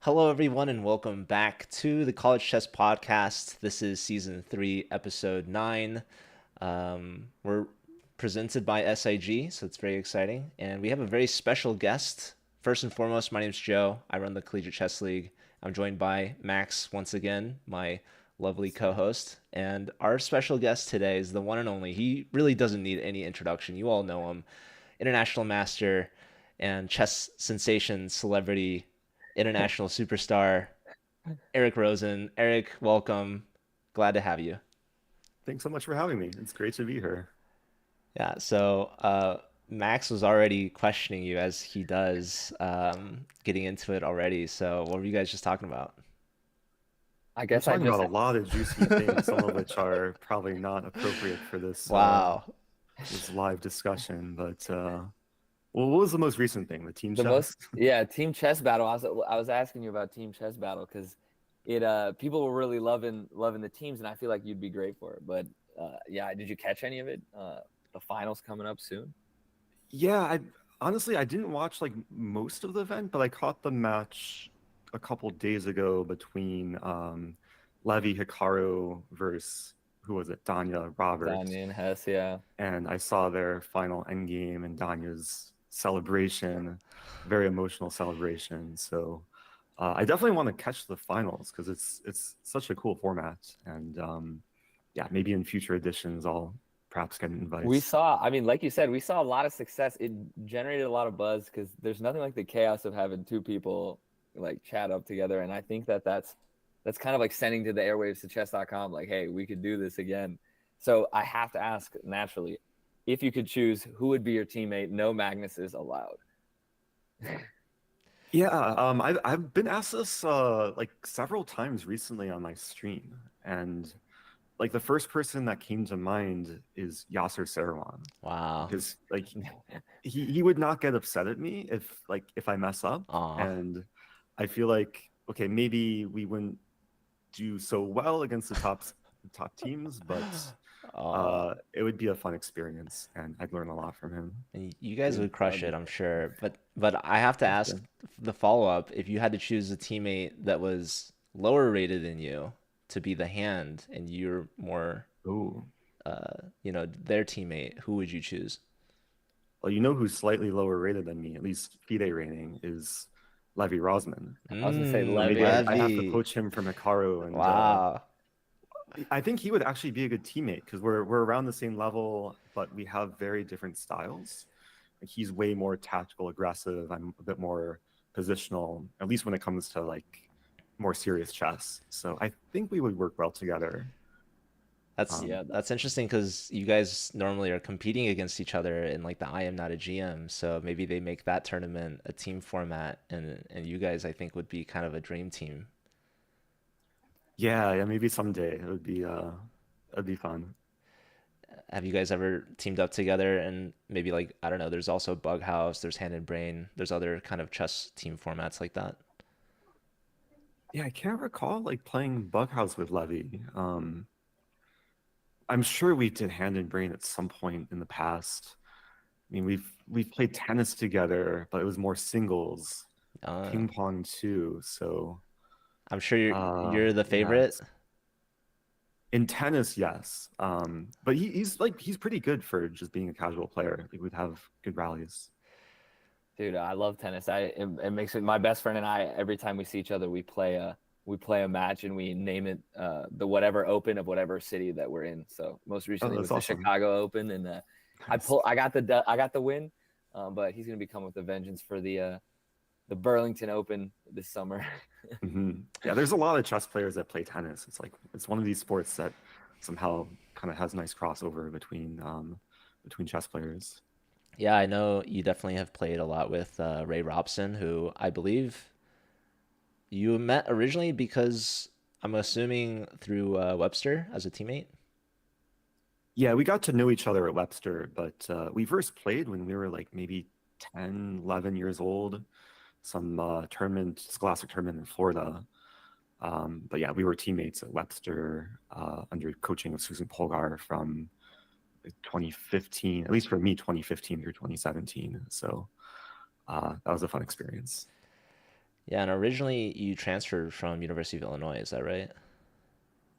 Hello, everyone, and welcome back to the College Chess Podcast. This is season 3, episode 9. We're presented by SIG, so it's very exciting. And we have a very special guest. First and foremost, my name's Joe. I run the Collegiate Chess League. I'm joined by Max once again, my lovely co host. And our special guest today is the one and only. He really doesn't need any introduction. You all know him. International master and chess sensation, celebrity, international superstar, Eric Rosen. Eric, welcome. Glad to have you. Thanks so much for having me. It's great to be here. Yeah, so Max was already questioning you as he does, getting into it already. So what were you guys just talking about? I We're guess I talking just about a lot of juicy things, some of which are probably not appropriate for Wow. this live discussion. But well, what was the most recent thing? The team the most chess? yeah, team chess battle. I was asking you about team chess battle because it people were really loving the teams and I feel like you'd be great for it. But yeah, did you catch any of it? The finals coming up soon. Yeah, I honestly I didn't watch like most of the event, but I caught the match a couple days ago between Levi Hikaru versus who was it? Danya Robert. Danya and Hess, yeah. And I saw their final endgame and Danya's celebration, very emotional celebration. So I definitely want to catch the finals because it's such a cool format. And yeah, maybe in future editions I'll perhaps get We invites. saw, I mean, like you said, we saw a lot of success. It generated a lot of buzz because there's nothing like the chaos of having two people like chat up together. And I think that's kind of like sending to the airwaves to chess.com, like, hey, we could do this again. So I have to ask naturally, if you could choose, who would be your teammate? No Magnus is allowed. Yeah, I've been asked this like several times recently on my stream, and like the first person that came to mind is Yasser Seirawan Wow. because like he would not get upset at me if I mess up, Aw. and I feel like okay, maybe we wouldn't do so well against the top teams, but Aw. it would be a fun experience, and I'd learn a lot from him. And you guys Dude, would that crush would it, be I'm sure. But I have to Thanks, ask Ben. the follow-up. If you had to choose a teammate that was lower rated than you to be the hand and you're more Oh, their teammate, who would you choose? well, you know who's slightly lower rated than me, at least FIDE rating, is Levi Rosman. I was gonna say So Mmm, maybe Levy. I have to Levy. poach him from Hikaru, and Wow. I think he would actually be a good teammate because we're around the same level, but we have very different styles. Like he's way more tactical, aggressive. I'm a bit more positional, at least when it comes to like more serious chess. So I think we would work well together. That's Um, Yeah, that's interesting because you guys normally are competing against each other in like the I am not a GM, so maybe they make that tournament a team format and you guys I think would be kind of a dream team. yeah, yeah, maybe someday it'd be fun. Have you guys ever teamed up together and maybe like I don't know, there's also Bug House, there's Hand and Brain, there's other kind of chess team formats like that. Yeah, I can't recall like playing Bughouse with Levy. I'm sure we did Hand and Brain at some point in the past. I mean, we've played tennis together, but it was more singles, Uh, ping pong too. So, I'm sure you're the yeah, favorite. in tennis, yes. But he's pretty good for just being a casual player. Like we'd have good rallies. dude, I love tennis. It makes it my best friend and I. Every time we see each other, we play a match and we name it the whatever Open of whatever city that we're in. So most Oh, recently it that's was the awesome. Chicago Open, and Nice. I got the win, but he's gonna be coming with a vengeance for the Burlington Open this summer. Yeah, there's a lot of chess players that play tennis. It's like it's one of these sports that somehow kind of has nice crossover between chess players. Yeah, I know you definitely have played a lot with Ray Robson, who I believe you met originally because I'm assuming through Webster as a teammate. Yeah, we got to know each other at Webster, but we first played when we were like maybe 10, 11 years old, some tournament, scholastic tournament in Florida. But yeah, we were teammates at Webster under coaching of Susan Polgar from 2015, at least for me, 2015 through 2017. So that was a fun experience. Yeah, and originally you transferred from University of Illinois, is that right?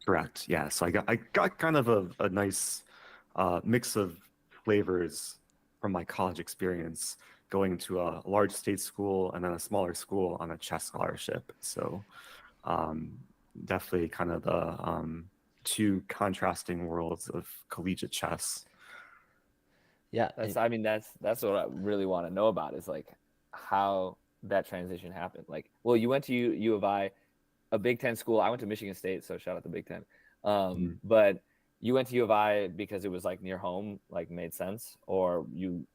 Correct. Yeah. So I got kind of a nice mix of flavors from my college experience, going to a large state school and then a smaller school on a chess scholarship. So um, definitely kind of the two contrasting worlds of collegiate chess. Yeah, That's I mean that's what I really want to know about is like how that transition happened. Like, well, you went to U of I, a Big Ten school. I went to Michigan State, so shout out to Big Ten. Mhm. But you went to U of I because it was like near home, like made sense, or you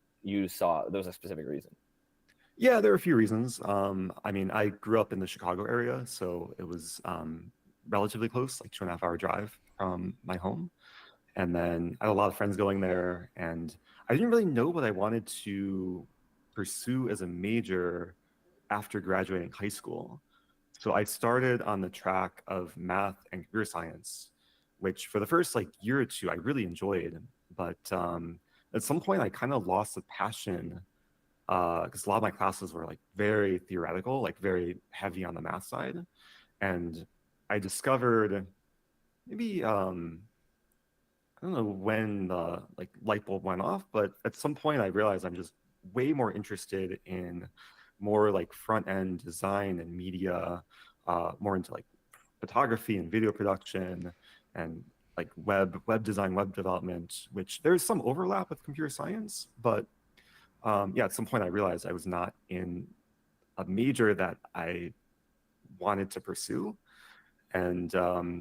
saw there was a specific reason. Yeah, there are a few reasons. I mean, I grew up in the Chicago area, so it was relatively close, like 2.5 hour drive from my home. And then I had a lot of friends going there, and I didn't really know what I wanted to pursue as a major after graduating high school. So I started on the track of math and computer science, which for the first like year or two I really enjoyed, but at some point I kind of lost the passion because a lot of my classes were like very theoretical, like very heavy on the math side, and I discovered maybe I don't know when the like light bulb went off, but at some point I realized I'm just way more interested in more like front end design and media, more into like photography and video production and like web design, web development, which there's some overlap with computer science, but yeah, at some point I realized I was not in a major that I wanted to pursue. And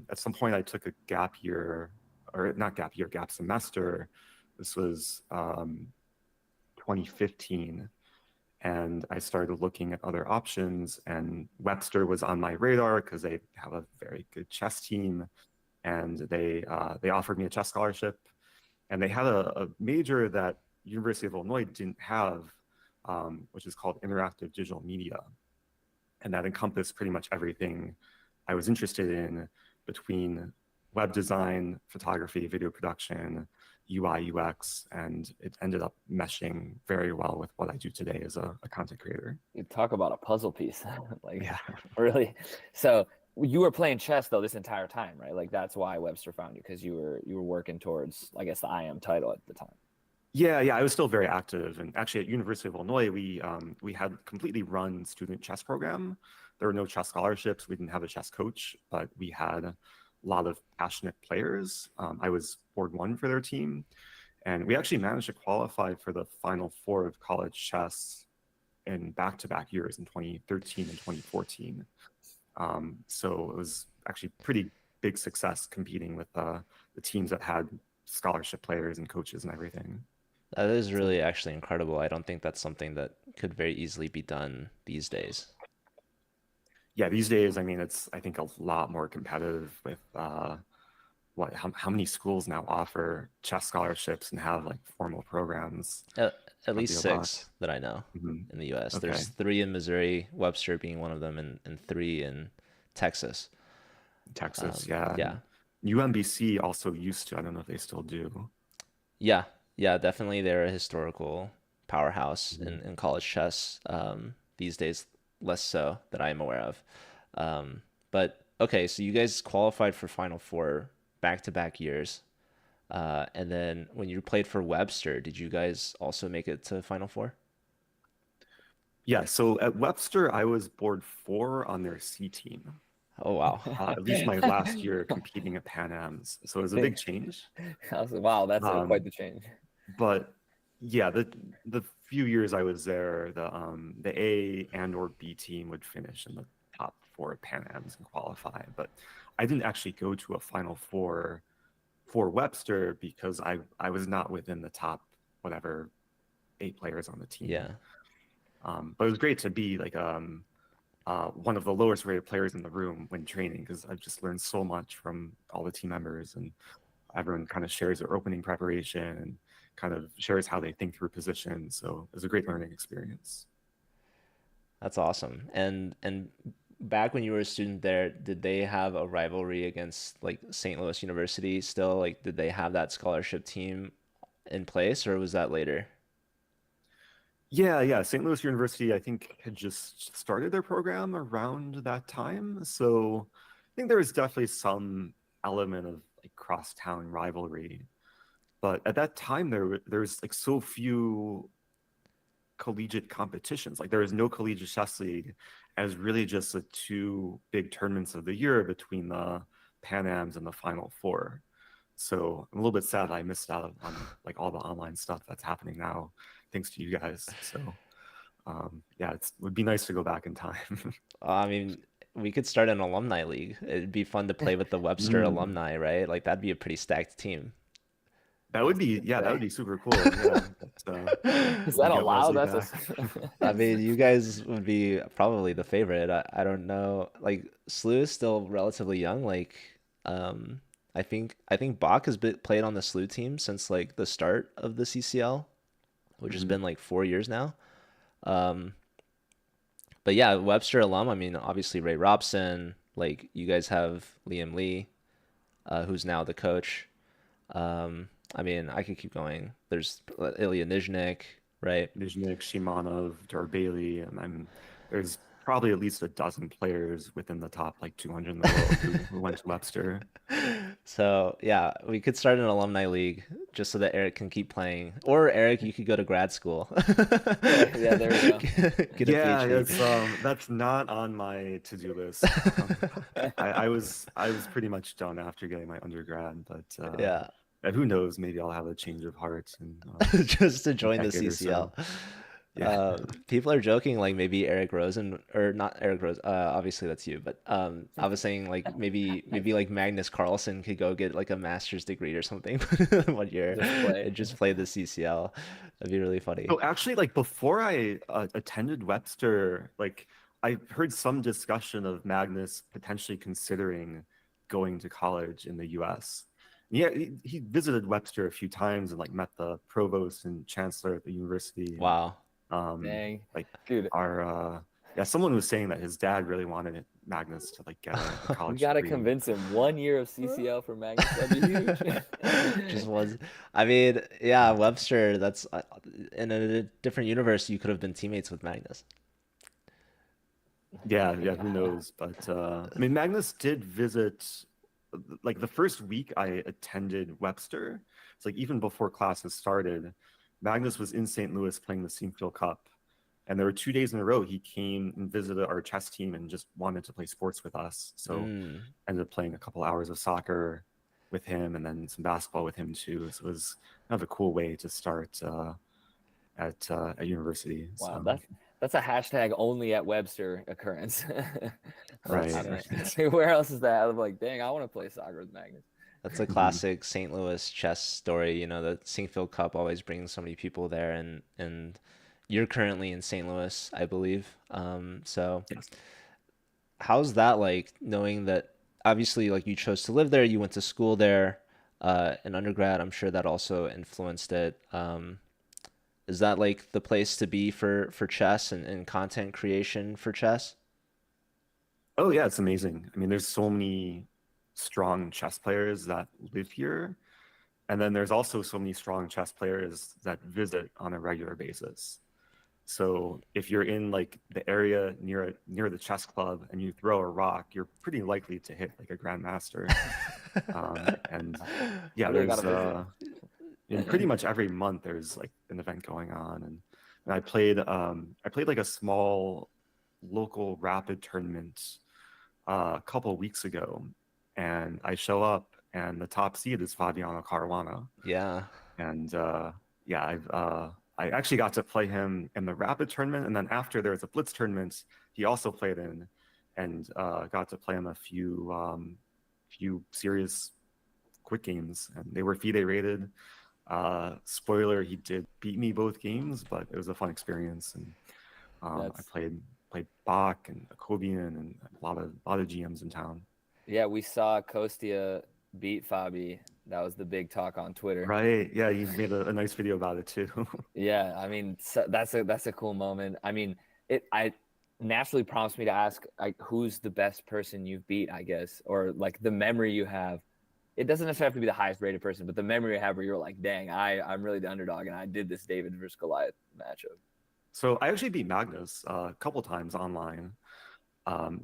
at some point, I took a gap year, or not gap year, gap semester. This was 2015. And I started looking at other options, and Webster was on my radar because they have a very good chess team, and they offered me a chess scholarship, and they had a major that University of Illinois didn't have, which is called interactive digital media, and that encompassed pretty much everything I was interested in between web design, photography, video production, UI, UX, and it ended up meshing very well with what I do today as a content creator. You talk about a puzzle piece, like Yeah. really. So you were playing chess though this entire time, right? Like that's why Webster found you because you were working towards, I guess, the IM title at the time. Yeah, I was still very active, and actually at University of Illinois, we had completely run student chess program. There were no chess scholarships. We didn't have a chess coach, but we had a lot of passionate players. I was board one for their team, and we actually managed to qualify for the final four of college chess in back-to-back years in 2013 and 2014. So it was actually pretty big success competing with the teams that had scholarship players and coaches and everything. that is So really actually incredible. I don't think that's something that could very easily be done these days. yeah, these days, I mean, it's I think a lot more competitive with how many schools now offer chess scholarships and have like formal programs. At, at Might be least a lot. six that I know Hmm. in the US. Okay, There's three in Missouri, Webster being one of them, and three in Texas. Texas, yeah, Yeah. and UMBC also used to. I don't know if they still do. Yeah. Yeah, definitely they're a historical powerhouse Mhm. in college chess. These days, less so that I am aware of. But okay, so you guys qualified for Final Four back-to-back years. And then when you played for Webster, did you guys also make it to Final Four? Yeah, so at Webster, I was board four on their C team. Oh wow. At least my last year competing at Pan Am's, so it was a big Big. change. I was like, wow, that's quite Um, the change. but yeah, the few years I was there, the A and or B team would finish in the top four at Pan Am's and qualify. But I didn't actually go to a Final Four for Webster because I was not within the top whatever 8 players on the team. Yeah. But it was great to be like one of the lowest rated players in the room when training because I've just learned so much from all the team members, and everyone kind of shares their opening preparation and kind of shares how they think through positions. So it was a great learning experience. That's awesome. And back when you were a student there, did they have a rivalry against like St. Louis University still? Like, did they have that scholarship team in place, or was that later? Yeah. St. Louis University, I think, had just started their program around that time. So I think there was definitely some element of like crosstown rivalry. But at that time, there was like so few collegiate competitions. Like there was no collegiate chess league. And it was really just the two big tournaments of the year between the Pan Ams and the Final Four. So I'm a little bit sad I missed out on like all the online stuff that's happening now, thanks to you guys. So yeah, it would be nice to go back in time. I mean, we could start an alumni league. It'd be fun to play with the Webster Mm, alumni, right? Like that'd be a pretty stacked team. that would be, yeah, that would be super cool. Yeah, but, Is we that get allowed? Wesley That's back. I mean, you guys would be probably the favorite. I don't know. Like SLU is still relatively young. Like, um, I think Bach has been played on the SLU team since like the start of the CCL, which has Mhm. been like 4 years now. Um, but yeah, Webster alum. I mean, obviously Ray Robson. Like you guys have Liam Lee, who's now the coach. I mean, I could keep going. There's Ilya Nizhnik, right? Nizhnik, Shimanov, Bailey, and there's probably at least a dozen players within the top like 200 in the world who went to Webster. So yeah, we could start an alumni league just so that Eric can keep playing. Or Eric, you could go to grad school. Yeah, there we go. Get a Yeah, PhD. that's not on my to-do list. I was pretty much done after getting my undergrad, but Yeah, who knows? Maybe I'll have a change of heart in just to a join the decade or so. CCL. Yeah. People are joking like maybe Eric Rosen or not Eric Rosen. Obviously that's you, but I was saying like maybe like Magnus Carlsen could go get like a master's degree or something 1 year Just play. and just play the CCL. That'd be really funny. So actually, like before I attended Webster, like I heard some discussion of Magnus potentially considering going to college in the U.S. Yeah, he visited Webster a few times and like met the provost and chancellor at the university. And Wow. Dang, like dude, our yeah, someone was saying that his dad really wanted Magnus to like get a we college gotta degree. convince him. 1 year of CCL for Magnus, that'd be Just huge. was. I mean, yeah, Webster. That's in a different universe. You could have been teammates with Magnus. Yeah, who knows? But I mean, Magnus did visit like the first week I attended Webster. It's like even before classes started, Magnus was in St. Louis playing the Sinquefield Cup. And there were 2 days in a row he came and visited our chess team and just wanted to play sports with us. So Mm. ended up playing a couple hours of soccer with him and then some basketball with him too. So it was kind of a cool way to start at university. Wow, So that's a hashtag only at Webster occurrence. That's I right, don't right. know. Where else is that? I'm like, dang, I want to play soccer with Magnus. that's a Mhm. classic St. Louis chess story. You know, the Sinquefield Cup always brings so many people there, and you're currently in St. Louis, I believe. So Yes. how's that like knowing that obviously like you chose to live there, you went to school there, in undergrad. I'm sure that also influenced it. Is that like the place to be for chess and content creation for chess? Oh yeah, it's amazing. I mean, there's so many strong chess players that live here, and then there's also so many strong chess players that visit on a regular basis. So if you're in like the area near the chess club and you throw a rock, you're pretty likely to hit like a grandmaster. And yeah, Maybe I there's gotta visit. in pretty much every month there's like an event going on, and I played like a small local rapid tournament a couple weeks ago, and I show up and the top seed is Fabiano Caruana, Yeah. and yeah, I actually got to play him in the rapid tournament, and then after there was a blitz tournament he also played in, and got to play him a few serious quick games, and they were FIDE rated. Spoiler, he did beat me both games, but it was a fun experience, and I That's played Bach and Akobian and a lot of GMs in town. Yeah, we saw Kostia beat Fabi. That was the big talk on Twitter. Right? Yeah, he made a nice video about it too. Yeah, I mean that's a cool moment. I mean, it I naturally prompts me to ask like who's the best person you've beat, I guess, or like the memory you have. It doesn't necessarily have to be the highest rated person, but the memory you have where you're like, dang, I'm really the underdog and I did this David versus Goliath matchup. So I actually beat Magnus a couple times online.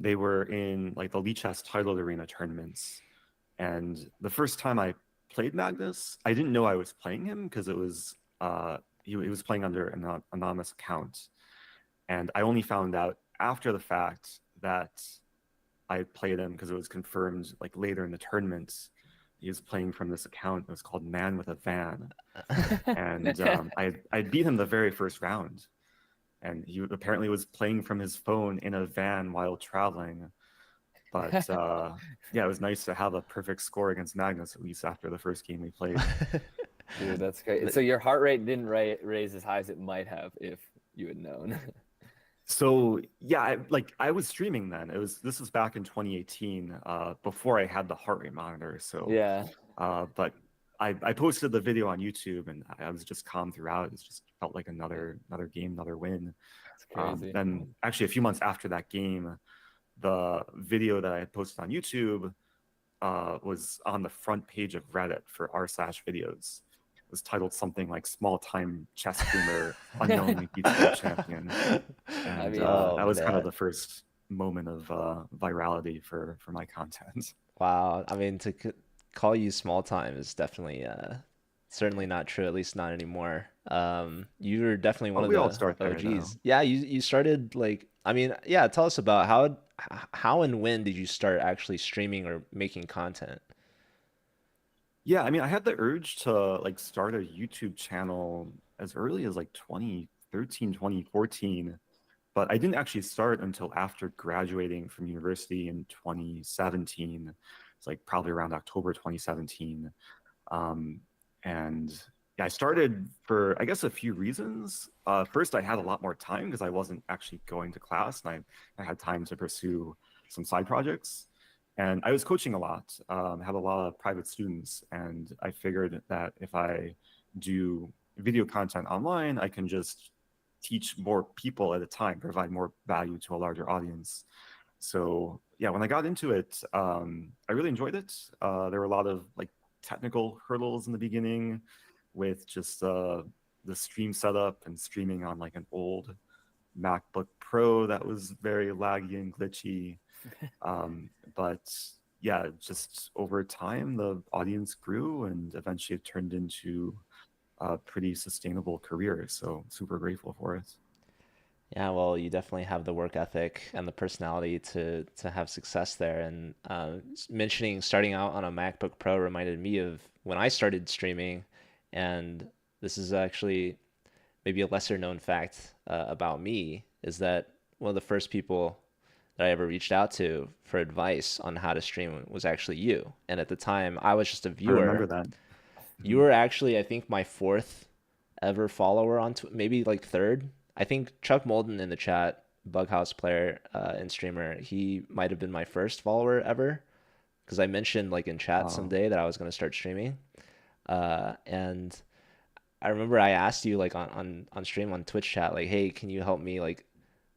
They were in like the Lee Chess Title Arena tournaments, and the first time I played Magnus, I didn't know I was playing him because it was he was playing under an anonymous account, and I only found out after the fact that I played him because it was confirmed like later in the tournament. He was playing from this account. It was called Man with a Van, and I beat him the very first round, and he apparently was playing from his phone in a van while traveling. But yeah, it was nice to have a perfect score against Magnus at least after the first game we played. Dude, that's great. So your heart rate didn't raise as high as it might have if you had known. So yeah, I was streaming then. This was back in 2018, before I had the heart rate monitor. So Yeah, but I posted the video on YouTube, and I was just calm throughout. It just felt like another game, another win. it's crazy. Then actually a few months after that game, the video that I had posted on YouTube was on the front page of Reddit for r/videos. It was titled something like "Small Time Chess Streamer Unknowingly Beats World Champion," and mean, that was kind of man. the first moment of virality for my content. Wow. I mean, to call you small time is definitely certainly not true, at least not anymore. You were definitely one But of we all the start there, though. OGs. Yeah, you started like I mean, yeah, tell us about how and when did you start actually streaming or making content? Yeah, I mean, I had the urge to like start a YouTube channel as early as like 2013, 2014, but I didn't actually start until after graduating from university in 2017. It's like probably around October 2017. Um, and yeah, I started for, I guess, a few reasons. First, I had a lot more time because I wasn't actually going to class, and I had time to pursue some side projects. And I was coaching a lot, had a lot of private students, and I figured that if I do video content online, I can just teach more people at a time, provide more value to a larger audience. So yeah, when I got into it, I really enjoyed it. There were a lot of like technical hurdles in the beginning with just the stream setup and streaming on like an old MacBook Pro that was very laggy and glitchy. But yeah, just over time, the audience grew and eventually it turned into a pretty sustainable career. So super grateful for it. Yeah, well, you definitely have the work ethic and the personality to have success there. And mentioning starting out on a MacBook Pro reminded me of when I started streaming, and this is actually maybe a lesser known fact about me is that one of the first people that I ever reached out to for advice on how to stream was actually you. And at the time, I was just a I remember viewer. that. You Mhm. were actually, I think, my fourth ever follower on maybe like third. I think Chuck Molden in the chat, Bughouse player and streamer, he might have been my first follower ever because I mentioned like in chat Wow. someday that I was going to start streaming. And I remember I asked you like on stream on Twitch chat, like, hey, can you help me like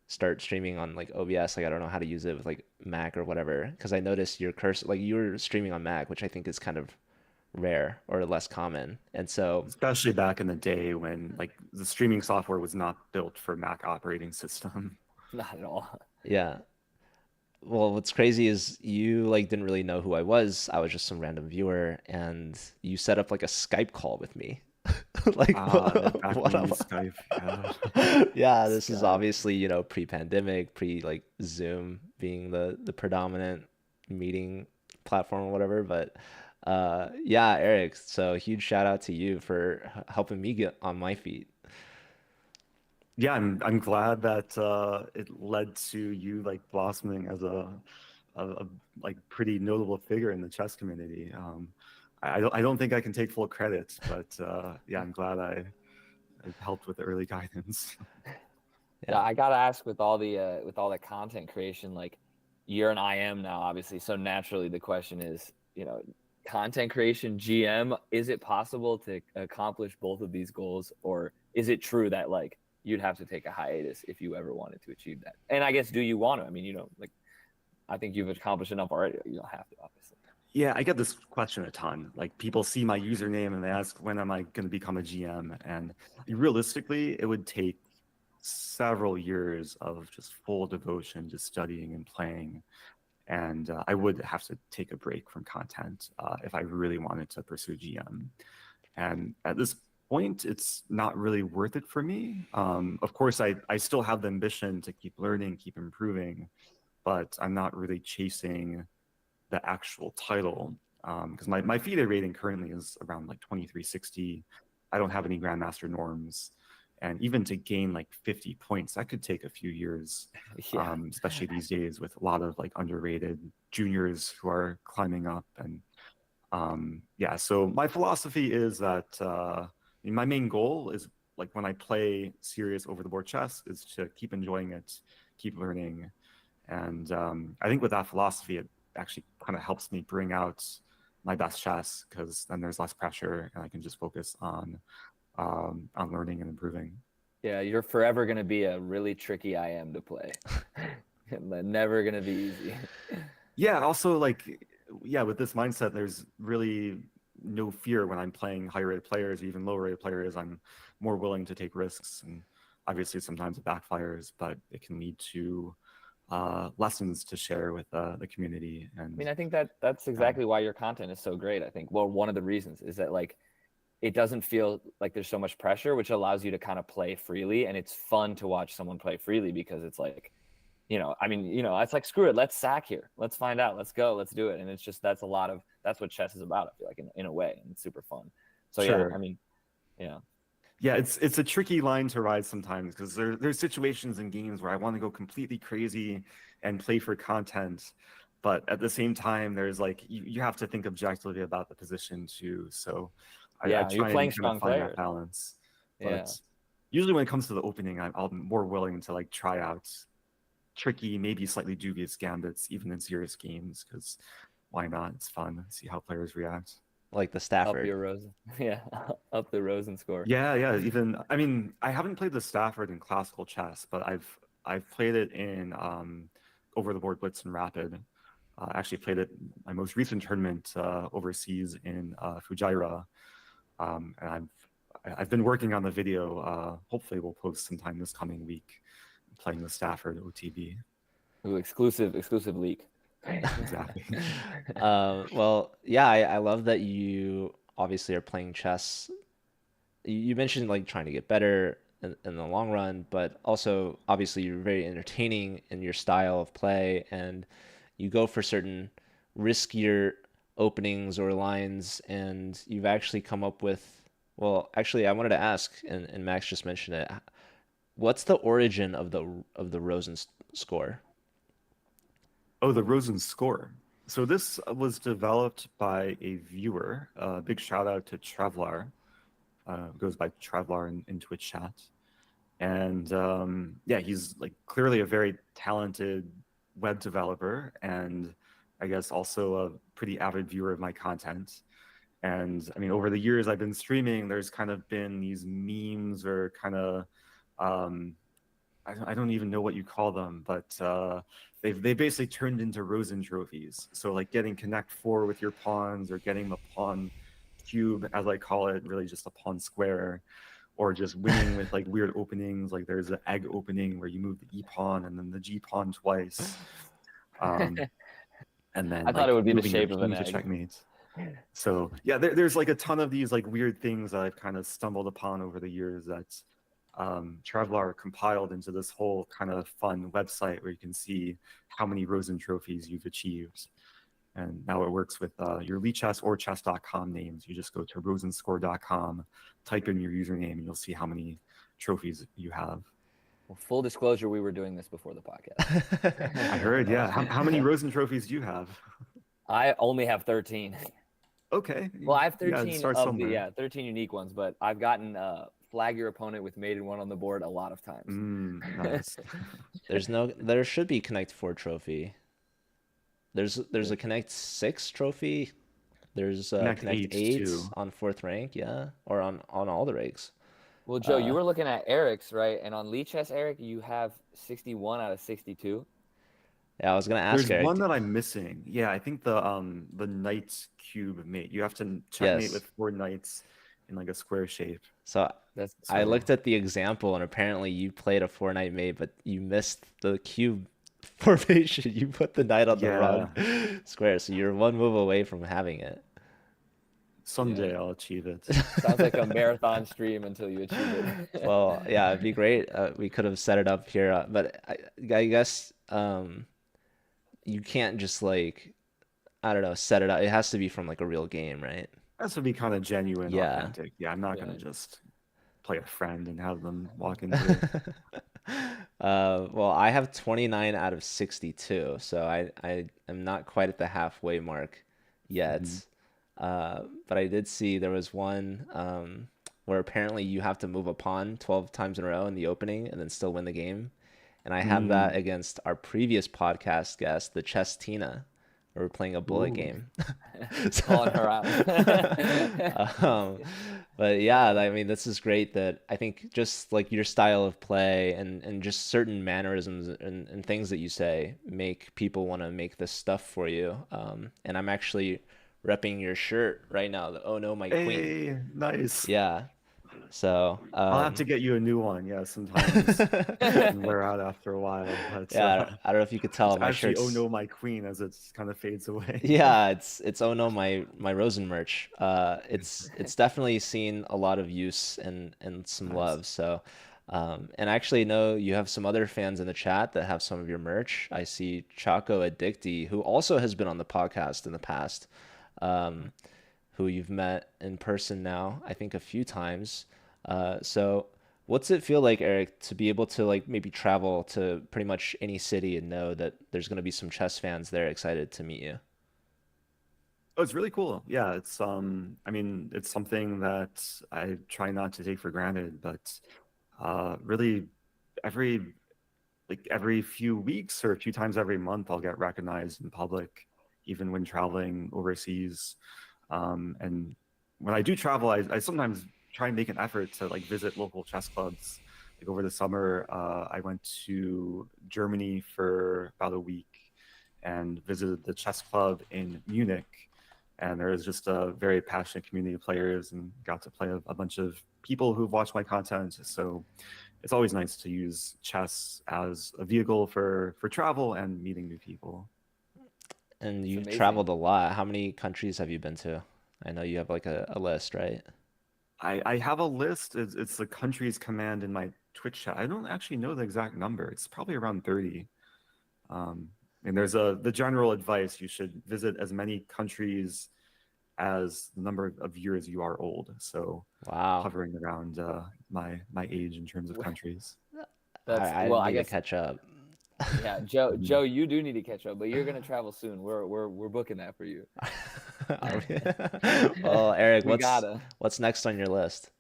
start streaming on like OBS? Like, I don't know how to use it with like Mac or whatever. Because I noticed your cursor, like you were streaming on Mac, which I think is kind of rare or less common. And so, Especially back in the day when like the streaming software was not built for Mac operating system. Not at all. yeah. Well, what's crazy is you like didn't really know who I was. I was just some random viewer, and you set up like a Skype call with me. Like, Back when what we up? used Skype, yeah. Yeah, this is Sky. obviously, pre-pandemic, pre like Zoom being the predominant meeting platform or whatever. But yeah, Eric, so huge shout out to you for helping me get on my feet. Yeah, I'm glad that it led to you like blossoming as a like pretty notable figure in the chess community. I don't think I can take full credit, but yeah, I'm glad I helped with the early guidance. Yeah, Yeah. I gotta ask with all the content creation, like you're an IM now, obviously. So naturally the question is, content creation, GM, is it possible to accomplish both of these goals? Or is it true that like you'd have to take a hiatus if you ever wanted to achieve that? And I guess do you want to? I mean, like I think you've accomplished enough already. You don't have to, obviously. Yeah, I get this question a ton. Like people see my username and they ask when am I going to become a GM? And realistically, it would take several years of just full devotion to studying and playing. And I would have to take a break from content if I really wanted to pursue GM. And at this point, it's not really worth it for me. Of course, I still have the ambition to keep learning, keep improving, but I'm not really chasing the actual title because my FIDE rating currently is around like 2360. I don't have any Grandmaster norms. And even to gain like 50 points, that could take a few years, Yeah. especially these days with a lot of like underrated juniors who are climbing up. And yeah, so my philosophy is that my main goal is like when I play serious over the board chess is to keep enjoying it, keep learning. And I think with that philosophy, it actually kind of helps me bring out my best chess because then there's less pressure and I can just focus on learning and improving. Yeah, you're forever going to be a really tricky IM to play. Never going to be easy. Yeah, also like yeah, with this mindset, there's really no fear when I'm playing higher rated players, or even lower rated players. I'm more willing to take risks, and obviously sometimes it backfires, but it can lead to lessons to share with the community. I And mean, I think that that's exactly why your content is so great. I think, well, one of the reasons is that like it doesn't feel like there's so much pressure, which allows you to kind of play freely. And it's fun to watch someone play freely because it's like, I mean, it's like, screw it, let's sack here. Let's find out. Let's go. Let's do it. And it's just, that's what chess is about, I feel like, in a way. And it's super fun. So yeah, sure. I mean, yeah. Yeah, it's a tricky line to ride sometimes because there's situations in games where I want to go completely crazy and play for content, but at the same time, there's like you have to think objectively about the position too. So I Yeah. You're try and playing kind of strong find that players. balance. Yeah. But usually when it comes to the opening, I'm more willing to like try out tricky, maybe slightly dubious gambits, even in serious games, because why not? It's fun. See how players react. Like the Up Stafford. your Rosen. Yeah. Up the Rosen score. Yeah. Even I mean, I haven't played the Stafford in classical chess, but I've played it in over the board blitz and rapid. I actually played it my most recent tournament overseas in Fujairah, and I've been working on the video. Hopefully, we'll post sometime this coming week. Playing the Stafford OTB. Ooh, exclusive leak. Exactly. Well, yeah, I love that you obviously are playing chess. You mentioned like trying to get better in the long run, but also obviously you're very entertaining in your style of play, and you go for certain riskier openings or lines, and you've actually come up with. Well, actually, I wanted to ask, and Max just mentioned it. What's the origin of the Rosen score? Oh, the Rosen score. So this was developed by a viewer. Big shout out to Trevlar. Goes by Trevlar in Twitch chat. And yeah, he's like clearly a very talented web developer, and I guess also a pretty avid viewer of my content. And I mean, over the years I've been streaming, there's kind of been these memes or kind of um, I don't even know what you call them, but they basically turned into Rosen trophies. So like getting Connect Four with your pawns, or getting the pawn cube, as I call it, really just a pawn square, or just winning with like weird openings. Like there's an egg opening where you move the E pawn and then the G pawn twice, and then I thought it like would be the moving your shape of an king to egg. checkmate. So yeah, there's like a ton of these like weird things that I've kind of stumbled upon over the years that Trevlar compiled into this whole kind of fun website where you can see how many Rosen trophies you've achieved. And now it works with your Lichess or chess.com names. You just go to rosenscore.com, type in your username, and you'll see how many trophies you have. Well, full disclosure, we were doing this before the podcast. I heard, yeah. How many Rosen trophies do you have? I only have 13. Okay. Well, I have Yeah, 13 start of somewhere. 13 unique ones, but I've gotten flag your opponent with mate and one on the board a lot of times. Nice. There should be Connect 4 trophy. There's a Connect 6 trophy. There's Connect Connect 8 8 too. on fourth rank, yeah, or on all the ranks. Well, Joe, you Uh, were looking at Eric's, right? And on Lee Chess, Eric, you have 61 out of 62. yeah, I was gonna ask There's Eric. one that I'm missing. Yeah, I think the knight cube mate. You have to checkmate Yes, with 4 knights in like a square shape. So That's I So looked at the example, and apparently you played a 4 knight mate, but you missed the cube formation. You put the knight on the wrong yeah, square, so you're one move away from having it. yeah. someday I'll achieve it. Sounds like a marathon stream until you achieve it. Well, yeah, it'd be great. We could have set it up here, but I guess you can't just like I don't know, set it up. It has to be from like a real game, right? Has to be kind of genuine, Yeah. authentic. Yeah, I'm not Yeah. gonna just play a friend and have them walk into it. Well, I have 29 out of 62, so I am not quite at the halfway mark yet. Mhm. But I did see there was one where apparently you have to move a pawn 12 times in a row in the opening and then still win the game. And I have that Mm. against our previous podcast guest, the Chess Tina. Where we're playing a bullet Ooh, game. Calling her out. um, but yeah, I mean, this is great that I think just like your style of play and just certain mannerisms and things that you say make people want to make this stuff for you. And I'm actually repping your shirt right now, the Oh No, My Queen. hey, nice. Yeah. So, I'll have to get you a new one. Yeah, sometimes it can wear out after a while, but yeah, I don't know if you could it's tell my actually "Oh shirt's no, my queen" as it kind of fades away. yeah, it's oh no, my Rosen merch. It's definitely seen a lot of use and some Nice. love. So, and I actually know you have some other fans in the chat that have some of your merch. I see Chaco Addicty, who also has been on the podcast in the past, um, who you've met in person now, I think a few times. So what's it feel like, Eric, to be able to like maybe travel to pretty much any city and know that there's going to be some chess fans there excited to meet you? Oh, it's really cool. Yeah, it's I mean, it's something that I try not to take for granted, but really every every few weeks or a few times every month I'll get recognized in public, even when traveling overseas. And when I do travel, I sometimes try and make an effort to like visit local chess clubs. Like over the summer, I went to Germany for about a week and visited the chess club in Munich. And there is just a very passionate community of players and got to play a bunch of people who've watched my content. So it's always nice to use chess as a vehicle for travel and meeting new people. And It's you've amazing. traveled a lot. How many countries have you been to? I know you have like a list, right? I have a list. It's the countries command in my Twitch chat. I don't actually know the exact number. It's probably around 30. Um, and there's the general advice you should visit as many countries as the number of years you are old. So Wow. hovering around my age in terms of countries. That's I well, I need to guess catch up. yeah, Joe, Mhm. Joe, you do need to catch up, but you're gonna travel soon. We're booking that for you. Are we- Well, Eric, We gotta. what's next on your list?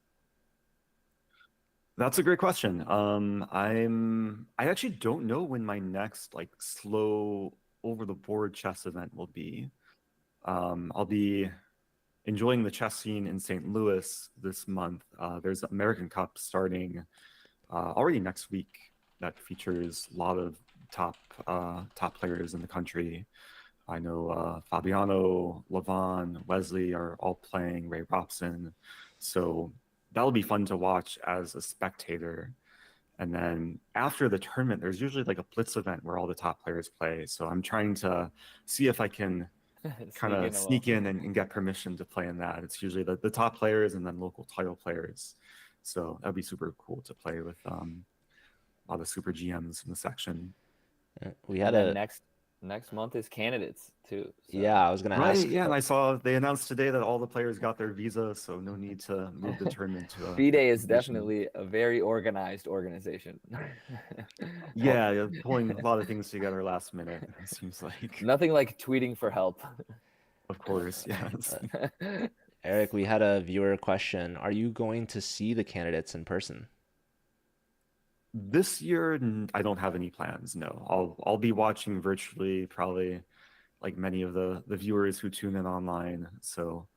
That's a great question. I actually don't know when my next like slow over the board chess event will be. I'll be enjoying the chess scene in St. Louis this month. There's the American Cup starting already next week that features a lot of top players in the country. I know Fabiano, Levon, Wesley are all playing, Ray Robson. So that'll be fun to watch as a spectator. And then after the tournament, there's usually like a blitz event where all the top players play. So I'm trying to see if I can kind Sneak of in a little. sneak in and get permission to play in that. It's usually the top players and then local title players. So that'd be super cool to play with a lot of super GMs in the section. We had And then a next month is candidates too. yeah, So I was gonna Right, ask. yeah, and I saw they announced today that all the players got their visa, so no need to move the tournament to a B-Day is location. definitely a very organized organization. Yeah, yeah, pulling a lot of things together last minute, it seems like. Nothing like tweeting for help. Of course, yes. Eric, we had a viewer question. Are you going to see the candidates in person? This year, I don't have any plans. No, I'll be watching virtually, probably like many of the viewers who tune in online. So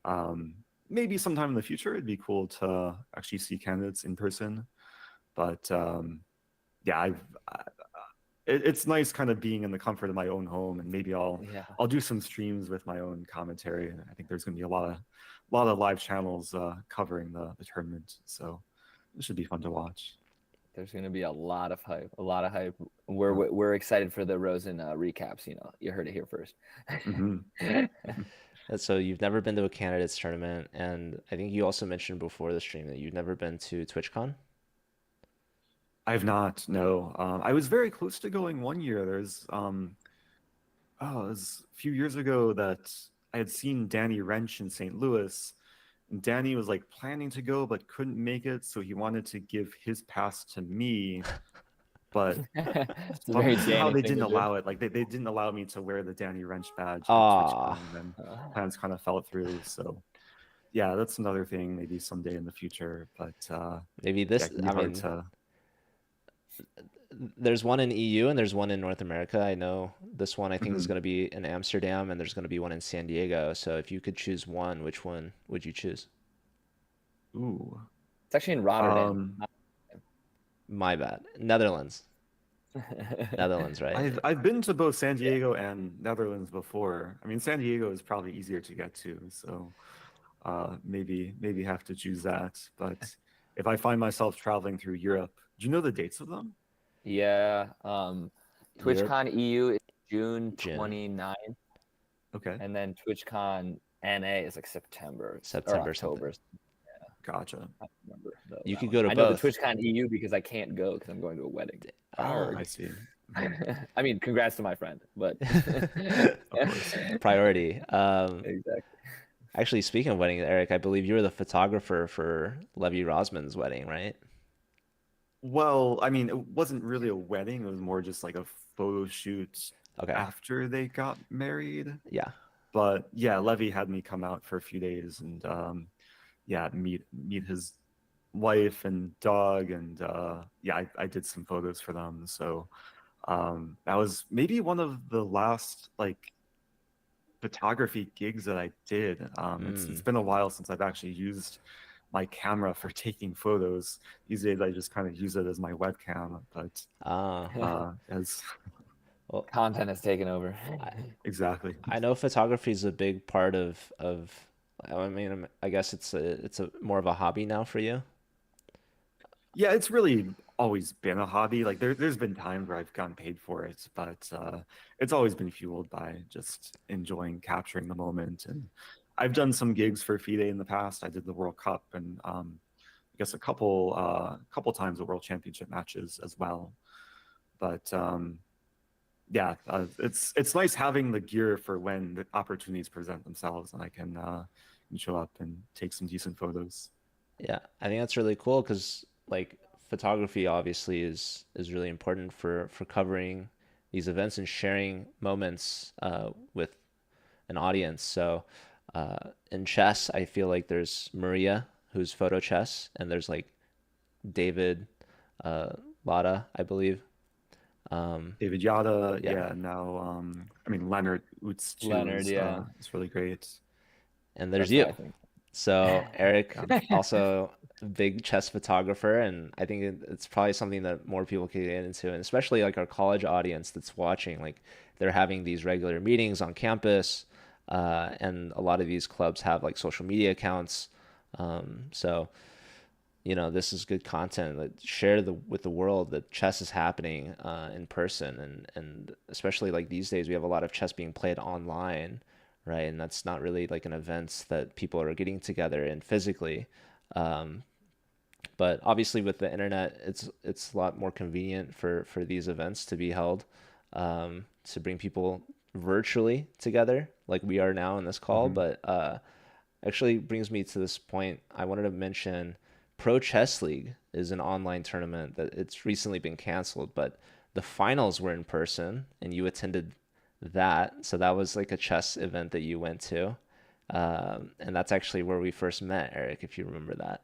um, maybe sometime in the future, it'd be cool to actually see candidates in person. But yeah, it's nice kind of being in the comfort of my own home, and maybe Yeah. I'll do some streams with my own commentary. And I think there's going to be a lot of live channels covering the tournament, so it should be fun to watch. There's going to be a lot of hype. A lot of hype. We're Yeah. we're excited for the Rosen recaps. You heard it here first. Hmm. So you've never been to a candidates tournament, and I think you also mentioned before the stream that you've never been to TwitchCon. I've not. No, I was very close to going one year. It was a few years ago that I had seen Danny Wrench in St. Louis. And Danny was like planning to go but couldn't make it, so he wanted to give his pass to me. But It's a very somehow Danny they thing didn't to do. allow it. Like they didn't allow me to wear the Danny Wrench badge at Ah, TwitchCon, and then Uh, plans kind of fell through. So yeah, that's another thing maybe someday in the future. But maybe yeah, this. it can be I hard mean, to. there's one in EU and there's one in North America. I know this one I think is Mhm. going to be in Amsterdam, and there's going to be one in San Diego. So if you could choose one, which one would you choose? Ooh. it's actually in Rotterdam. Um, My bad. Netherlands. Netherlands, right? I've been to both San Yeah. Diego and Netherlands before. I mean, San Diego is probably easier to get to, so maybe have to choose that. But if I find myself traveling through Europe, do you know the dates of them? Yeah. Europe, TwitchCon EU is June June, 29th, Okay, and then TwitchCon NA is like September or September something. October. gotcha. I don't remember You that could one. go to I know the both. TwitchCon EU because I can't go because I'm going to a wedding. Oh, I Arg. see. Mhm. I mean, congrats to my friend, but Of course. priority. exactly. Actually, speaking of wedding, Eric, I believe you were the photographer for Levy Rosman's wedding, right? Well, I mean, it wasn't really a wedding. It was more just like a photo shoot Okay. after they got married. Yeah. But yeah, Levy had me come out for a few days and yeah, meet his wife and dog, and yeah, I did some photos for them. So that was maybe one of the last like photography gigs that I did. It's Mm. been a while since I've actually used my camera for taking photos. These days I just kind of use it as my webcam, but Ah. as Well, Content has taken over. I, exactly. I know photography is a big part of. I mean, I guess it's a more of a hobby now for you. Yeah, it's really always been a hobby. Like there's been times where I've gotten paid for it, but it's always been fueled by just enjoying capturing the moment. And I've done some gigs for FIDE in the past. I did the World Cup and I guess a couple times the World Championship matches as well. But yeah, it's nice having the gear for when the opportunities present themselves, and I can show up and take some decent photos. Yeah, I think that's really cool because like photography obviously is really important for covering these events and sharing moments with an audience. So in chess, I feel like there's Maria who's photo chess, and there's like David uh, Lada, I believe. Um, David Yada, yeah, yeah. Now, I mean Leonard Utz too Leonard, yeah, is really great. and there's that's what you. I think. So Eric, Yeah. also a big chess photographer, and I think it's probably something that more people could get into, and especially like our college audience that's watching, like they're having these regular meetings on campus, and a lot of these clubs have like social media accounts. So this is good content that share with the world that chess is happening in person, and especially like these days we have a lot of chess being played online, right? And that's not really like an event that people are getting together in physically. Um, but obviously with the internet, it's a lot more convenient for these events to be held, to bring people virtually together like we are now in this call. Hmm. But actually brings me to this point. I wanted to mention Pro Chess League is an online tournament that it's recently been canceled, but the finals were in person and you attended that. So that was like a chess event that you went to. And that's actually where we first met, Eric, if you remember that.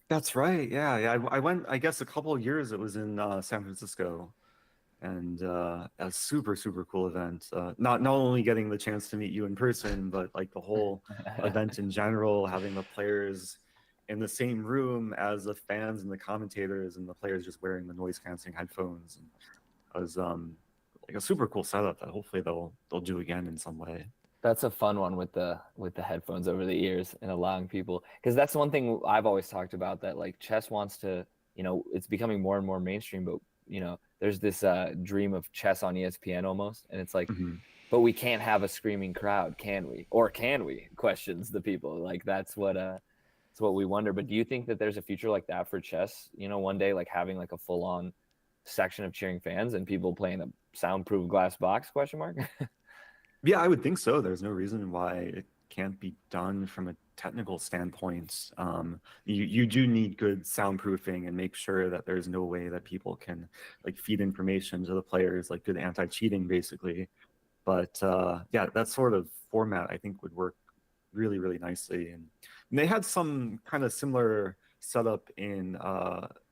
That's right. Yeah, yeah. I went. I guess a couple of years. It was in San Francisco, and a super cool event. Not only getting the chance to meet you in person, but like the whole event in general, having the players in the same room as the fans and the commentators, and the players just wearing the noise canceling headphones. And was like a super cool setup that hopefully they'll do again in some way. That's a fun one with the headphones over the ears and allowing people, because that's one thing I've always talked about, that like chess wants to, it's becoming more and more mainstream, but there's this dream of chess on ESPN almost, and it's like, Mm-hmm. but we can't have a screaming crowd, can we? Or can we? Questions the people. Like that's what we wonder. But do you think that there's a future like that for chess? One day like having like a full on section of cheering fans and people playing a soundproof glass box? Question mark. Yeah, I would think so. There's no reason why it can't be done from a technical standpoint. You do need good soundproofing and make sure that there's no way that people can like feed information to the players, like good anti-cheating, basically. But yeah, that sort of format I think would work really, really nicely. And they had some kind of similar setup in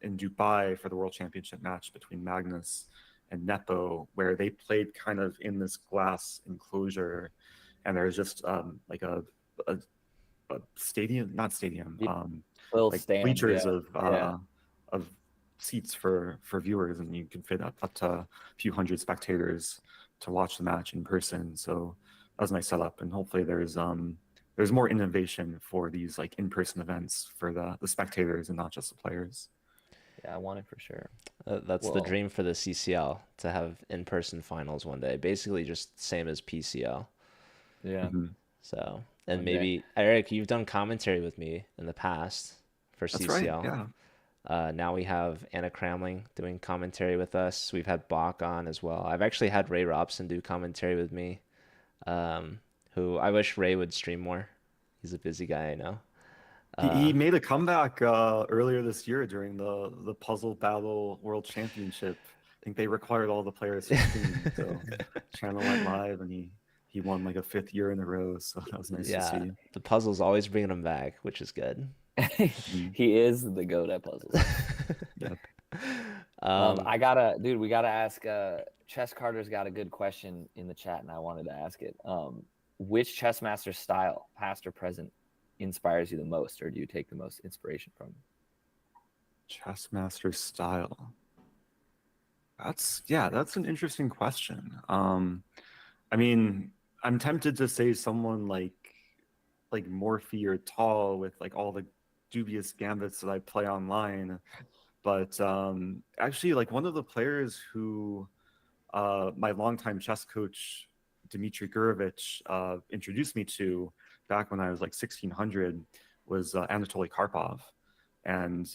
Dubai for the World Championship match between Magnus and Nepo, where they played kind of in this glass enclosure, and there's just like a, a stadium, not stadium, Little like stand. bleachers Yeah. of seats for viewers, and you can fit up to a few hundred spectators to watch the match in person. So that was a nice setup, and hopefully there's more innovation for these like in-person events for the spectators and not just the players. Yeah, I want it for sure. That's the Well, dream for the CCL, to have in-person finals one day. Basically, just same as PCL. yeah, Mhm. So, and one day. maybe Eric, you've done commentary with me in the past for That's right. CCL. Yeah. Now we have Anna Cramling doing commentary with us. We've had Bach on as well. I've actually had Ray Robson do commentary with me, um, who I wish Ray would stream more. He's a busy guy, I know. He Uh, made a comeback earlier this year during the Puzzle Battle World Championship. I think they required all the players to stream, so channel went live, and he won like a fifth year in a row. So that was nice to yeah, see. the puzzle's always bringing him back, which is good. Mhm. He is the goat at puzzles. Yep. Um, Dude, we gotta ask. Chess Carter's got a good question in the chat, and I wanted to ask it. Which chess master style, past or present, inspires you the most, or do you take the most inspiration from? Chess master style. That's an interesting question. I mean, I'm tempted to say someone like Morphy or Tall with like all the dubious gambits that I play online. But actually, like one of the players who my longtime chess coach Dmitry Gurevich introduced me to back when I was like 1600 was Anatoly Karpov, and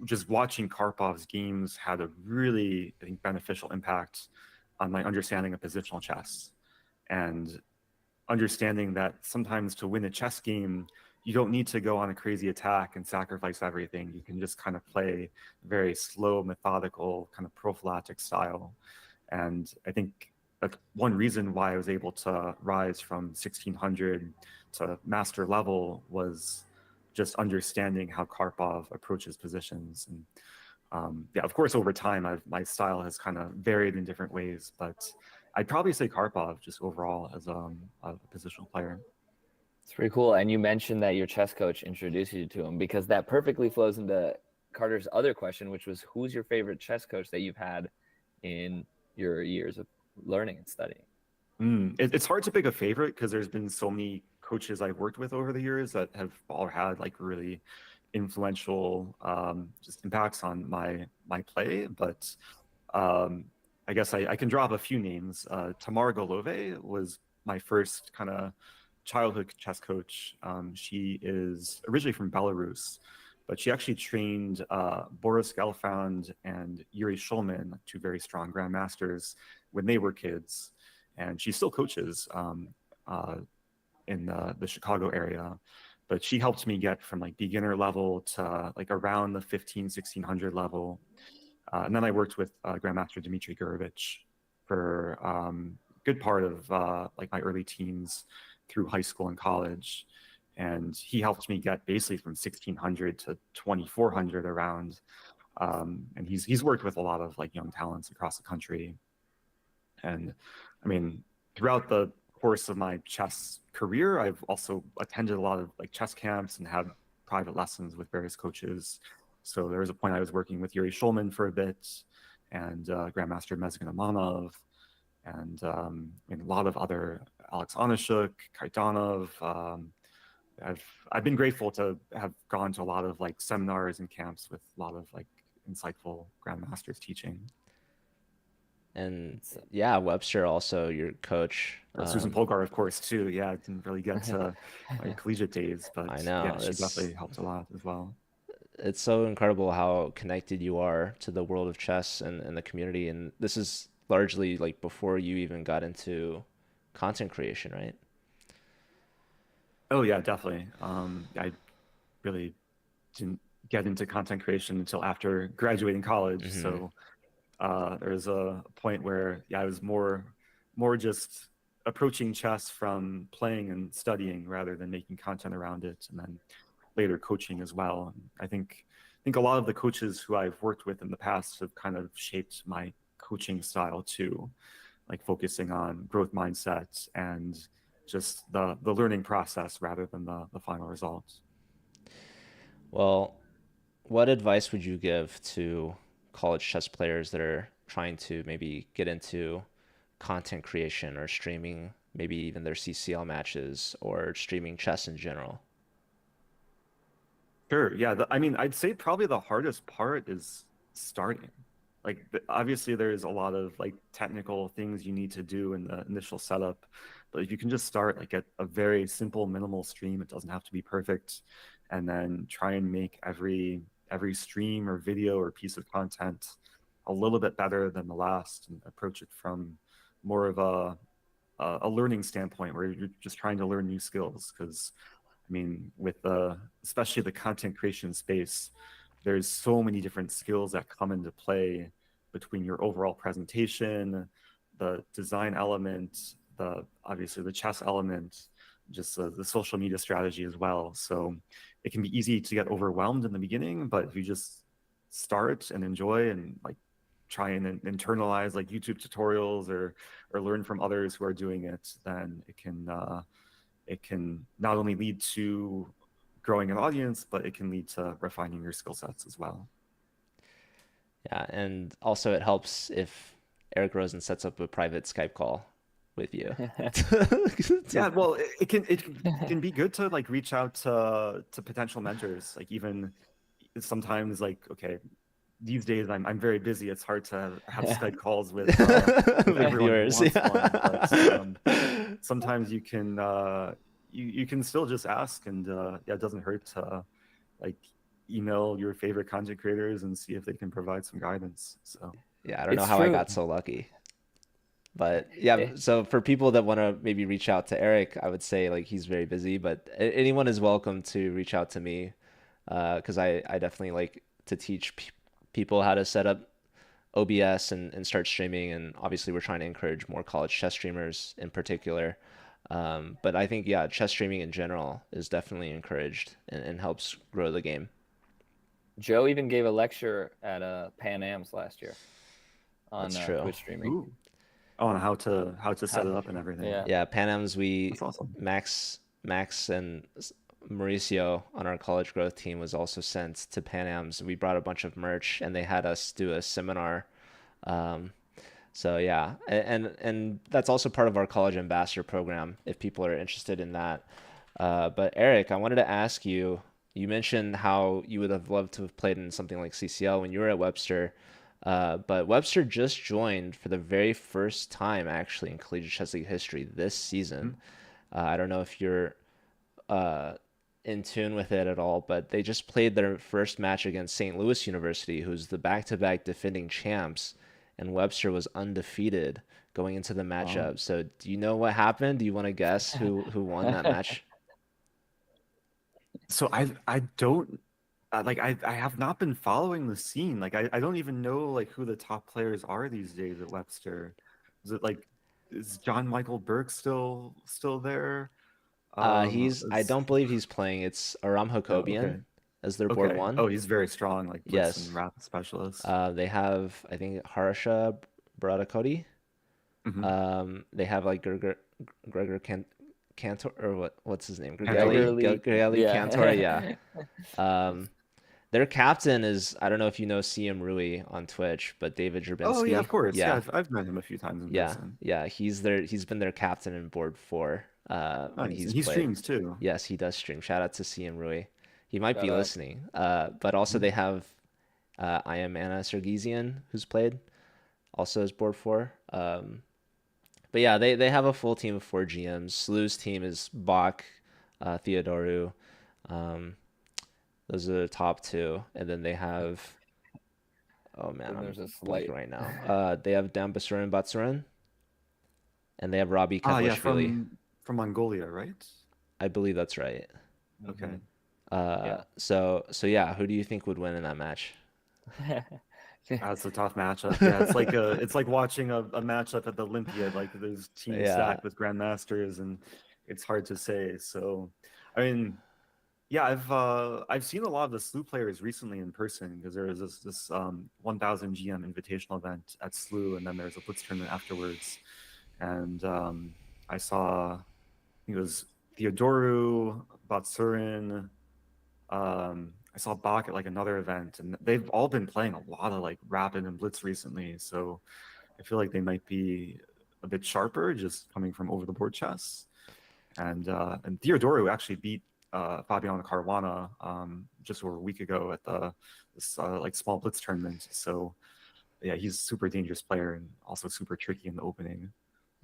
just watching Karpov's games had a really, I think, beneficial impact on my understanding of positional chess and understanding that sometimes to win a chess game, you don't need to go on a crazy attack and sacrifice everything. You can just kind of play very slow, methodical, kind of prophylactic style. And I think that's one reason why I was able to rise from 1600 to master level was just understanding how Karpov approaches positions. And yeah, of course, over time, my style has kind of varied in different ways, but I'd probably say Karpov just overall as a positional player. It's pretty cool. And you mentioned that your chess coach introduced you to him, because that perfectly flows into Carter's other question, which was, who's your favorite chess coach that you've had in your years of learning and studying? It's hard to pick a favorite because there's been so many coaches I've worked with over the years that have all had like really influential just impacts on my play. But um, I guess I can drop a few names. Tamar Golove was my first kind of childhood chess coach. She is originally from Belarus, but she actually trained Boris Gelfand and Yuri Shulman, two very strong grandmasters, when they were kids. And she still coaches uh, in the Chicago area. But she helped me get from like beginner level to like around the 1600 level. And then I worked with Grandmaster Dmitry Gurevich for a good part of like my early teens through high school and college. And he helped me get basically from 1600 to 2400 around. And he's worked with a lot of like young talents across the country. And I mean, throughout the course of my chess career, I've also attended a lot of like chess camps and had private lessons with various coaches. So there was a point I was working with Yuri Shulman for a bit, and Grandmaster Mezgan Amanov, and a lot of other Alex Onishuk, Kaidanov. I've I've been grateful to have gone to a lot of like seminars and camps with a lot of like insightful grandmasters teaching. And It's, yeah, Webster also your coach. Susan Polgar, of course, too. Yeah, I didn't really get to my collegiate days, I but know yeah, she definitely helped a lot as well. it's so incredible how connected you are to the world of chess and the community. And this is largely like before you even got into content creation, right? Oh yeah, definitely. I really didn't get into content creation until after graduating college. Hmm. So there was a point where yeah, I was more just approaching chess from playing and studying rather than making content around it, and then later coaching as well. I think a lot of the coaches who I've worked with in the past have kind of shaped my coaching style too, like focusing on growth mindset and just the learning process rather than the final results. Well, what advice would you give to college chess players that are trying to maybe get into content creation or streaming, maybe even their CCL matches or streaming chess in general? Sure. Yeah. I mean, I'd say probably the hardest part is starting. Like, obviously, there's a lot of like technical things you need to do in the initial setup, but if you can just start like at a very simple, minimal stream, it doesn't have to be perfect, and then try and make every stream or video or piece of content a little bit better than the last, and approach it from more of a learning standpoint where you're just trying to learn new skills. Because I mean, with especially the content creation space, there's so many different skills that come into play between your overall presentation, the design element, the obviously the chess element, just the social media strategy as well. So it can be easy to get overwhelmed in the beginning, but if you just start and enjoy and like try and internalize like YouTube tutorials or learn from others who are doing it, then it can not only lead to growing an audience, but it can lead to refining your skill sets as well. Yeah, and also it helps if Eric Rosen sets up a private Skype call with you. Yeah, well, it can be good to like reach out to potential mentors. Like even sometimes, like okay, these days I'm very busy. It's hard to have Skype calls with With everyone who viewers, wants one, but yeah. sometimes you can still just ask, and yeah, it doesn't hurt to like email your favorite content creators and see if they can provide some guidance. So Yeah, I don't know it's how I true. got so lucky. But yeah, Eh, so for people that want to maybe reach out to Eric, I would say like he's very busy, but anyone is welcome to reach out to me because I definitely like to teach people how to set up OBS and start streaming. And obviously, we're trying to encourage more college chess streamers in particular. But I think, yeah, chess streaming in general is definitely encouraged and helps grow the game. Joe even gave a lecture at Pan Am's last year That's on true. Twitch streaming. ooh, on how to set How- it up and everything. yeah. Yeah, Pan Am's, That's awesome. Max and Mauricio on our college growth team was also sent to Pan Am's. We brought a bunch of merch and they had us do a seminar. Um, so yeah, and that's also part of our college ambassador program if people are interested in that. But Eric, I wanted to ask you, you mentioned how you would have loved to have played in something like CCL when you were at Webster. But Webster just joined for the very first time actually in Collegiate Chess League history this season. Mhm. I don't know if you're uh, in tune with it at all, but they just played their first match against St. Louis University, who's the back-to-back defending champs, and Webster was undefeated going into the Wow. matchup. So, do you know what happened? Do you want to guess who won that match? So I don't like I have not been following the scene. Like I don't even know like who the top players are these days at Webster. Is it like is John Michael Burke still there? I Is don't believe he's playing. It's Aram no, Hakobian okay. as their board Okay. one. Oh, he's very strong, like blitz and Yes. wrap specialist. They have, I think, Harsha Baradakoti. Hmm. They have like Gregor Cantor or what's his name? Cantor. Grigelli? Regularly, Grigelli Cantor, yeah. yeah. Um, Their captain is, I don't know if you know CM Rui on Twitch, but David Oh yeah, of Drabinski. course. Yeah, Yeah, I've met him a few times in yeah, person. yeah. He's been their captain in board four when Nice, he's and he played. streams too. Yes, he does stream. Shout out to CM Rui. He might Shout be out. listening. But also Mhm. they have I am Anna Sargisian who's played also as board four. But yeah, they have a full team of four GMs. Slew's team is Bach, Theodoru. Um, those are the top two, and then they have, oh man, Then I'm there's a blanking slight. right now. They have Dan Basurin Batsurin, and they have Robbie Ah, yeah, Ketlishvili. from Mongolia, right? I believe that's right. Hmm. Okay. Yeah. So yeah, who do you think would win in that match? That's a tough matchup. Yeah, it's like watching a matchup at the Olympiad. Like there's teams Yeah, stacked with grandmasters, and it's hard to say. So, I mean, yeah, I've seen a lot of the SLU players recently in person because there was this 1000 GM invitational event at SLU, and then there's a Blitz tournament afterwards, and I saw I think it was Theodoru, Batsurin, I saw Bach at like another event, and they've all been playing a lot of like Rapid and Blitz recently. So I feel like they might be a bit sharper, just coming from over the board chess. And Theodoru actually beat Fabiano Caruana just over a week ago at this like small Blitz tournament. So yeah, he's a super dangerous player and also super tricky in the opening.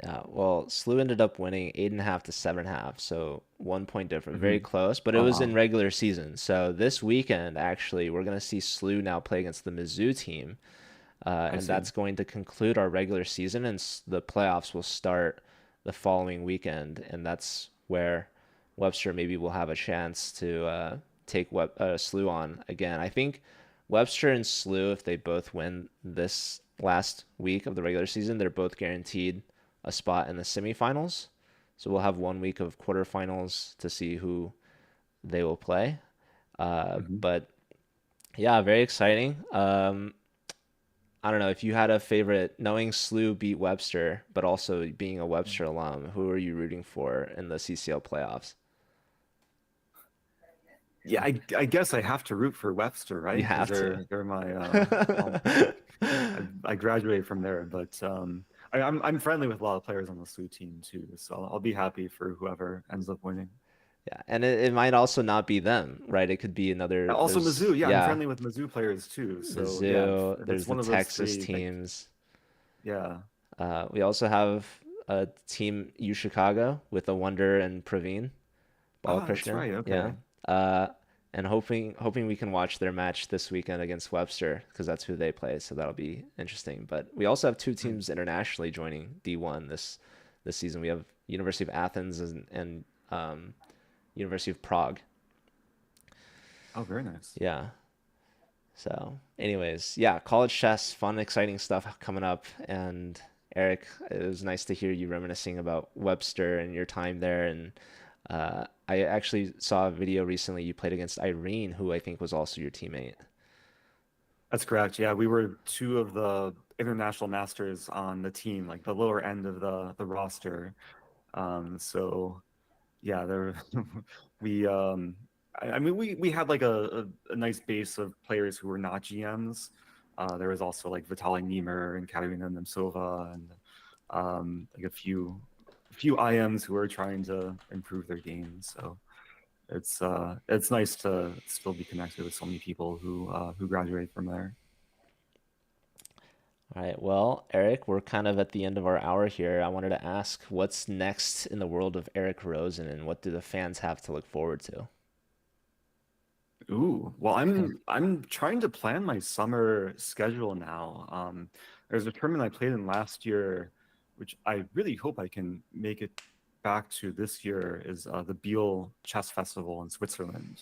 yeah. Well, Slew ended up winning 8.5 to 7.5, so 1 point difference, very Hmm. close. But it Oh was in wow, regular season. So this weekend, actually, we're gonna see Slew now play against the Mizzou team, I and see. that's going to conclude our regular season, and the playoffs will start the following weekend, and that's where Webster maybe will have a chance to take Slew on again. I think Webster and Slew, if they both win this last week of the regular season, they're both guaranteed a spot in the semifinals. So we'll have 1 week of quarterfinals to see who they will play. Hmm. But yeah, very exciting. I don't know if you had a favorite, knowing Slew beat Webster, but also being a Webster alum, who are you rooting for in the CCL playoffs? Yeah, I guess I have to root for Webster, You right? Because have to. they're my well, I graduated from there, but I'm friendly with a lot of players on the SLU team too, so I'll be happy for whoever ends up winning. Yeah, and it might also not be them, right? It could be another. Also There's Mizzou, yeah, I'm yeah, friendly with Mizzou players too. So yeah, Mizzou. if There's it's the one of those Texas three, like teams. yeah. We also have a team U Chicago with a Wonder and Praveen Ah, that's Balakrishnan. right. Yeah. Okay. Uh, and hoping we can watch their match this weekend against Webster because that's who they play. So that'll be interesting. But we also have two teams Nice. internationally joining D1 this season. We have University of Athens and University of Prague. Oh, very nice. Yeah. So, anyways, yeah, college chess, fun, exciting stuff coming up. And Eric, it was nice to hear you reminiscing about Webster and your time there. And I actually saw a video recently you played against Irene, who I think was also your teammate. That's correct. Yeah, we were two of the international masters on the team, like the lower end of the roster. So yeah, there we I mean we had like a nice base of players who were not GMs. There was also like Vitaly Niemer and Katerina Nemtsova and like a few IMs who were trying to improve their game. So it's nice to still be connected with so many people who graduated from there. All right, well, Eric, we're kind of at the end of our hour here. I wanted to ask what's next in the world of Eric Rosen and what do the fans have to look forward to? Ooh, well, I'm trying to plan my summer schedule now. There's a tournament I played in last year, which I really hope I can make it back to this year, is the Biel Chess Festival in Switzerland.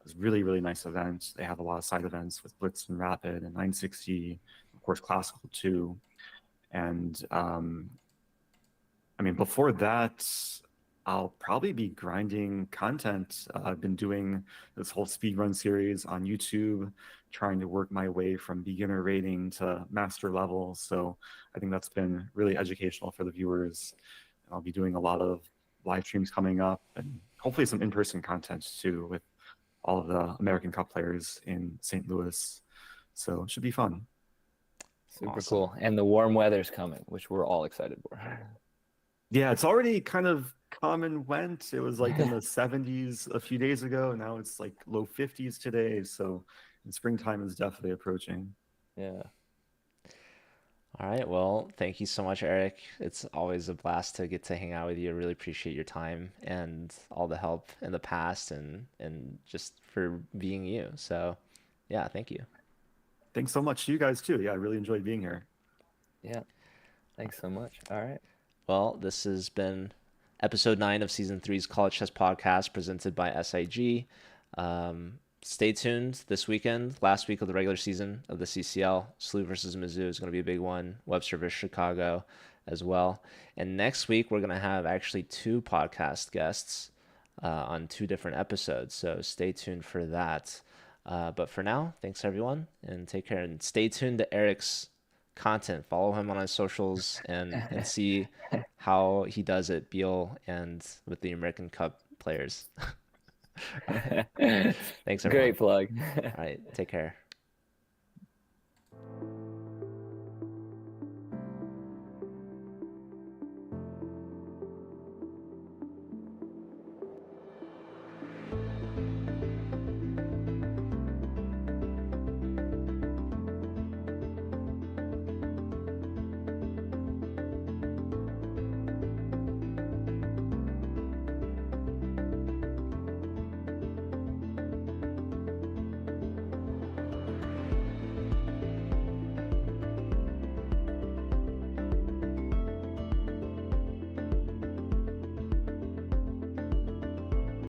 It's a really, really nice event. They have a lot of side events with Blitz and Rapid and 960, of course, classical too. And I mean, before that, I'll probably be grinding content. I've been doing this whole speedrun series on YouTube, trying to work my way from beginner rating to master level. So I think that's been really educational for the viewers. And I'll be doing a lot of live streams coming up and hopefully some in-person content too with all of the American Cup players in St. Louis. So it should be fun. Super Awesome. cool. And the warm weather's coming, which we're all excited for. Yeah, it's already kind of come and went. It was like in the 70s a few days ago. Now it's like low 50s today. So springtime is definitely approaching. Yeah. All right. Well, thank you so much, Eric. It's always a blast to get to hang out with you. I really appreciate your time and all the help in the past and just for being you. So, yeah, thank you. Thanks so much to you guys too. Yeah, I really enjoyed being here. Yeah. Thanks so much. All right. Well, this has been episode 9 of season 3's College Chess Podcast presented by SIG. Stay tuned this weekend, last week of the regular season of the CCL. SLU versus Mizzou is going to be a big one. Webster versus Chicago as well. And next week, we're going to have actually 2 podcast guests on 2 different episodes. So stay tuned for that. But for now, thanks everyone and take care. And stay tuned to Eric's content. Follow him on his socials and see how he does at Beal and with the American Cup players. Thanks everyone. Great plug. All right, take care.